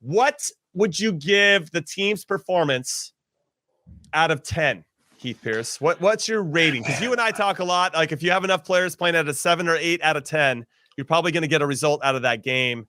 What would you give the team's performance out of 10, Heath Pearce? What's your rating? Because you and I talk a lot. Like, if you have enough players playing at a 7 or 8 out of 10, you're probably going to get a result out of that game.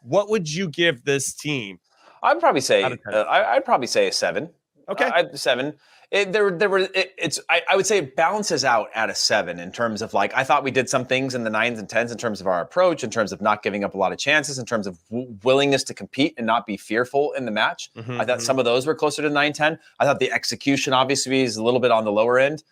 What would you give this team? I'd probably say a 7. Okay, 7. I would say it balances out at a 7 in terms of, like, I thought we did some things in the 9s and 10s in terms of our approach, in terms of not giving up a lot of chances, in terms of willingness to compete and not be fearful in the match. I thought some of those were closer to 9-10. I thought the execution obviously is a little bit on the lower end.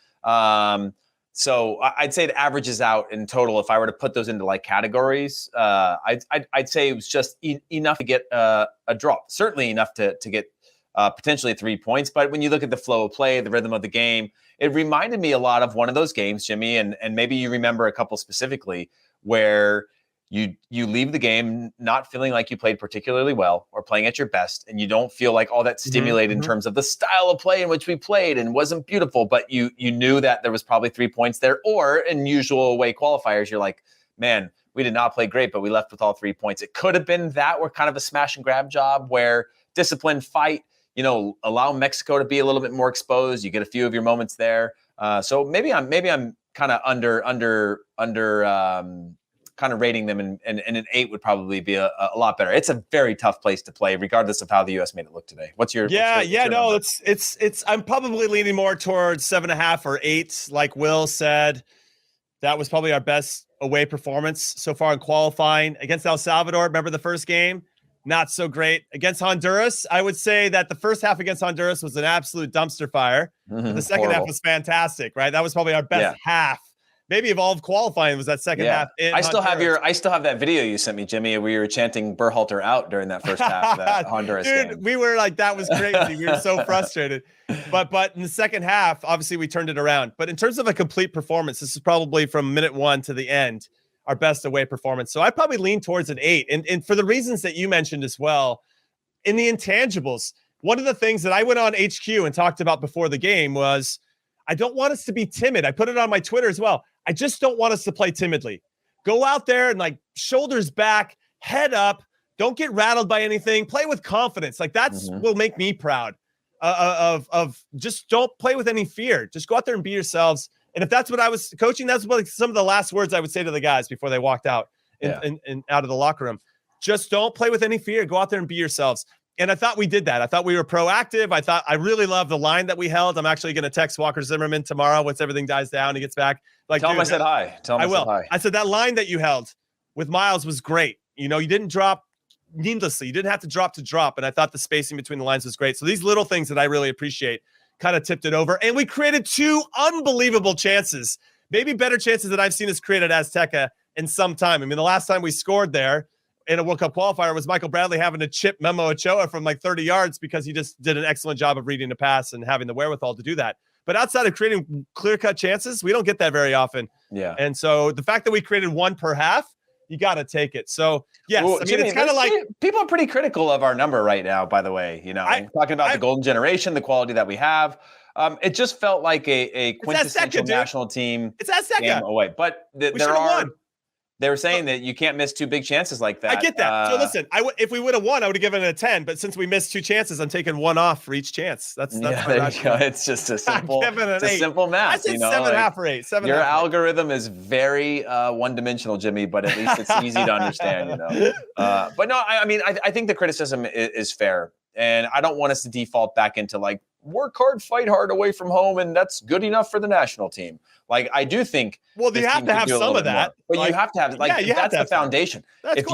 So I'd say it averages out in total. If I were to put those into like categories, I'd say it was just enough to get a draw. Certainly enough to get potentially 3 points. But when you look at the flow of play, the rhythm of the game, it reminded me a lot of one of those games, Jimmy, and maybe you remember a couple specifically, where you leave the game not feeling like you played particularly well or playing at your best, and you don't feel like all that stimulated in terms of the style of play in which we played and wasn't beautiful, but you knew that there was probably 3 points there. Or in usual away qualifiers, you're like, man, we did not play great, but we left with all 3 points. It could have been that, or kind of a smash and grab job where disciplined fight, allow Mexico to be a little bit more exposed. You get a few of your moments there. So maybe I'm kind of under kind of rating them, and an 8 would probably be a lot better. It's a very tough place to play, regardless of how the U.S. made it look today. What's your number? It's I'm probably leaning more towards 7.5 or 8. Like Will said, that was probably our best away performance so far in qualifying. Against El Salvador, remember the first game? Not so great. Against Honduras, I would say that the first half against Honduras was an absolute dumpster fire. The second half was fantastic, right? That was probably our best half. Maybe of all of qualifying was that second half. I still have that video you sent me, Jimmy, where you were chanting Berhalter out during that first half of that Honduras game. We were like, that was crazy. We were so frustrated. But in the second half, obviously we turned it around. But in terms of a complete performance, this is probably from minute 1 to the end, our best away performance. So I probably lean towards an 8. And for the reasons that you mentioned as well, in the intangibles, one of the things that I went on HQ and talked about before the game was, I don't want us to be timid. I put it on my Twitter as well. I just don't want us to play timidly. Go out there and, like, shoulders back, head up. Don't get rattled by anything. Play with confidence. Like, that's will make me proud of just don't play with any fear. Just go out there and be yourselves. And if that's what I was coaching, that's what some of the last words I would say to the guys before they walked out and out of the locker room. Just don't play with any fear. Go out there and be yourselves. And I thought we did that. I thought we were proactive. I really love the line that we held. I'm actually going to text Walker Zimmerman tomorrow once everything dies down. He gets back. Like, tell him I said hi. I will. I said that line that you held with Miles was great. You didn't drop needlessly. You didn't have to drop. And I thought the spacing between the lines was great. So these little things that I really appreciate kind of tipped it over. And we created 2 unbelievable chances, maybe better chances that I've seen us create at Azteca in some time. I mean, the last time we scored there in a World Cup qualifier was Michael Bradley having to chip Memo Ochoa from like 30 yards because he just did an excellent job of reading the pass and having the wherewithal to do that. But outside of creating clear-cut chances, we don't get that very often. Yeah. And so the fact that we created 1 per half, you got to take it. So, yes, well, Jimmy, it's kind of like people are pretty critical of our number right now, by the way. Talking about the golden generation, the quality that we have. It just felt like a quintessential national team. It's Azteca away. But we should have won. They were saying that you can't miss 2 big chances like that. I get that. So listen, if we would have won, I would have given it a 10. But since we missed 2 chances, I'm taking 1 off for each chance. That's there you go. It's just a simple, simple math. I said 7.5 or 8. Your algorithm is very one-dimensional, Jimmy, but at least it's easy to understand. But no, I think the criticism is fair, and I don't want us to default back into like work hard, fight hard away from home, and that's good enough for the national team. Like, I do think. Well, you have to have some of that. More. But you have to have, that's the foundation. If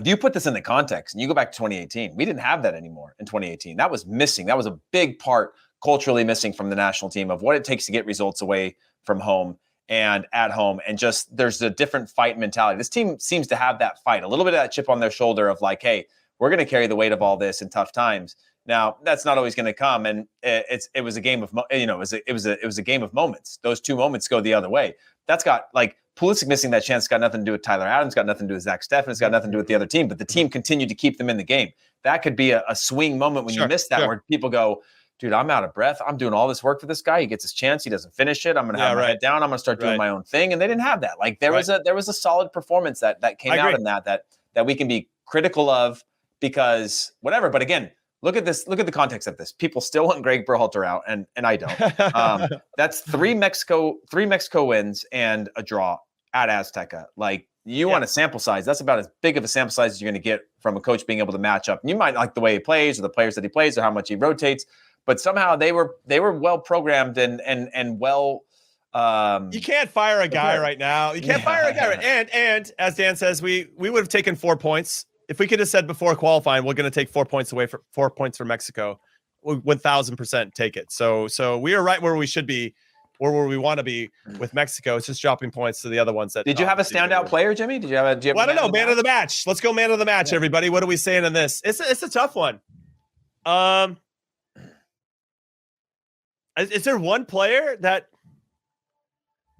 you put this in the context and you go back to 2018, we didn't have that anymore in 2018. That was missing. That was a big part culturally missing from the national team of what it takes to get results away from home and at home. And just there's a different fight mentality. This team seems to have that fight, a little bit of that chip on their shoulder of like, hey, we're going to carry the weight of all this in tough times. Now, that's not always going to come, and it was a game of it was a game of moments. Those 2 moments go the other way. That's got like Pulisic missing that chance. Got nothing to do with Tyler Adams. Got nothing to do with Zach Steffen. It's got nothing to do with the other team. But the team continued to keep them in the game. That could be a swing moment when you miss that, where people go, dude, I'm out of breath. I'm doing all this work for this guy. He gets his chance. He doesn't finish it. I'm going to have my head down. I'm going to start doing my own thing. And they didn't have that. Like there was a solid performance that came out in that we can be critical of. because whatever. But again, look at this. Look at the context of this. People still want Gregg Berhalter out, and I don't. That's three Mexico wins and a draw at Azteca. Like, you want a sample size. That's about as big of a sample size as you're going to get from a coach being able to match up. And you might like the way he plays or the players that he plays or how much he rotates, but somehow they were well programmed and well. You can't fire a guy right now. You can't fire a guy. And as Dan says, we would have taken 4 points if we could have said before qualifying we're going to take 4 points away for 4 points from Mexico. 1,000% take it. So we are right where we should be. Or where we want to be with Mexico. It's just dropping points to the other ones. Did you have a standout player, Jimmy? Did you have a? Well, I don't know. Man of the match. Let's go man of the match, everybody. What are we saying in this? It's a tough one. Is there one player that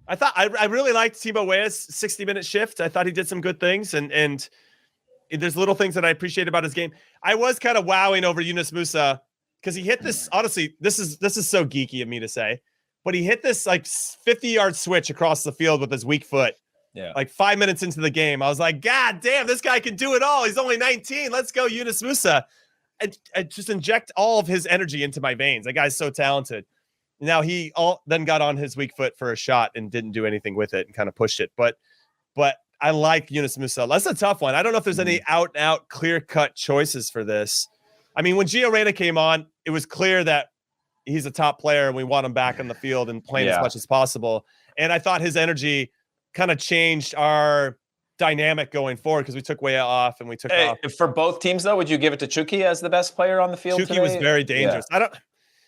I thought I really liked Timo Weah's 60-minute shift? I thought he did some good things, and there's little things that I appreciate about his game. I was kind of wowing over Yunus Musah because he hit this. Honestly, this is so geeky of me to say. But he hit this like 50-yard switch across the field with his weak foot. Yeah. Like 5 minutes into the game, I was like, God damn, this guy can do it all. He's only 19. Let's go, Yunus Musah. I just inject all of his energy into my veins. That guy's so talented. Now he then got on his weak foot for a shot and didn't do anything with it and kind of pushed it. But I like Yunus Musah. That's a tough one. I don't know if there's any out-and-out clear-cut choices for this. I mean, when Reyna came on, it was clear that he's a top player and we want him back on the field and playing as much as possible. And I thought his energy kind of changed our dynamic going forward because we took Weah off and we took off. For both teams, though, would you give it to Chucky as the best player on the field today? Was very dangerous. Yeah.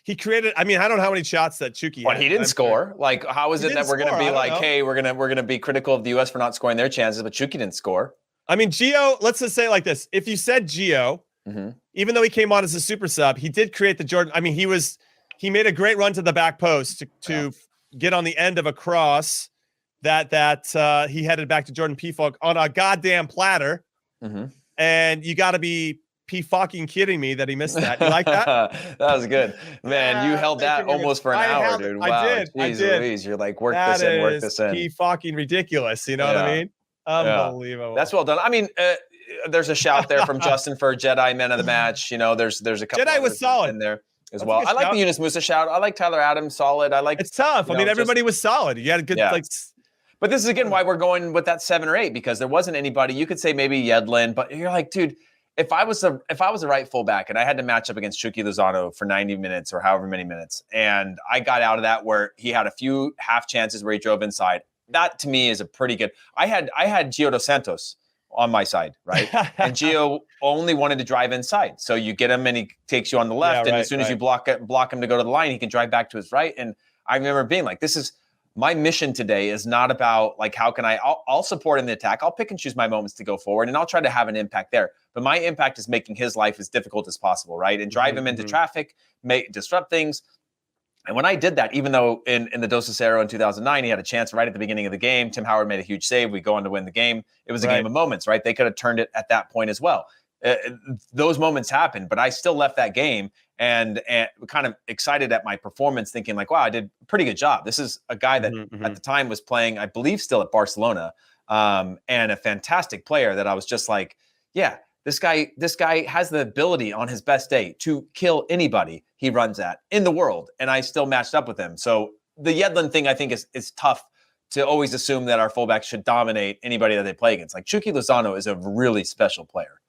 He created, I don't know how many shots that Chucky had. He didn't score. Like, how is it that we're going to be like, hey, we're going to be critical of the U.S. for not scoring their chances, but Chucky didn't score? I mean, Gio, let's just say it like this. If you said Gio, even though he came on as a super sub, he did create the Jordan. I mean, he made a great run to the back post to get on the end of a cross that he headed back to Jordan Pefok on a goddamn platter. And you got to be fucking kidding me that he missed that. You like that? That was good. Man, you held that almost for an hour, dude. Wow. I did. Louise, you're like, work this in. Fucking ridiculous. You know what I mean? Unbelievable. That's well done. I mean, there's a shout there from Justin for Jedi Men of the Match. You know, there's a couple Jedi was solid in there as well. I like the Yunus Musah shout. I like Tyler Adams, solid. It's tough. I mean, everybody was solid. You had a good But this is again why we're going with that 7 or 8, because there wasn't anybody. You could say maybe Yedlin, but you're like, dude, if I was the right fullback and I had to match up against Chucky Lozano for 90 minutes or however many minutes, and I got out of that where he had a few half chances where he drove inside, that to me is a pretty good. I had Gio dos Santos on my side, right? And Gio only wanted to drive inside. So you get him and he takes you on the left. And as soon as you block him to go to the line, he can drive back to his right. And I remember being like, this is my mission today is not about like, how can I'll support in the attack. I'll pick and choose my moments to go forward and I'll try to have an impact there. But my impact is making his life as difficult as possible, right? And drive him into traffic, disrupt things. And when I did that, even though in the Dos Acero in 2009, he had a chance right at the beginning of the game, Tim Howard made a huge save. We go on to win the game. It was a game of moments, right? They could have turned it at that point as well. Those moments happened, but I still left that game and kind of excited at my performance, thinking like, wow, I did a pretty good job. This is a guy that at the time was playing, I believe, still at Barcelona, and a fantastic player that I was just like, yeah, this guy has the ability on his best day to kill anybody he runs at in the world, and I still matched up with him. So the Yedlin thing, I think, is tough to always assume that our fullbacks should dominate anybody that they play against. Like Chucky Lozano is a really special player.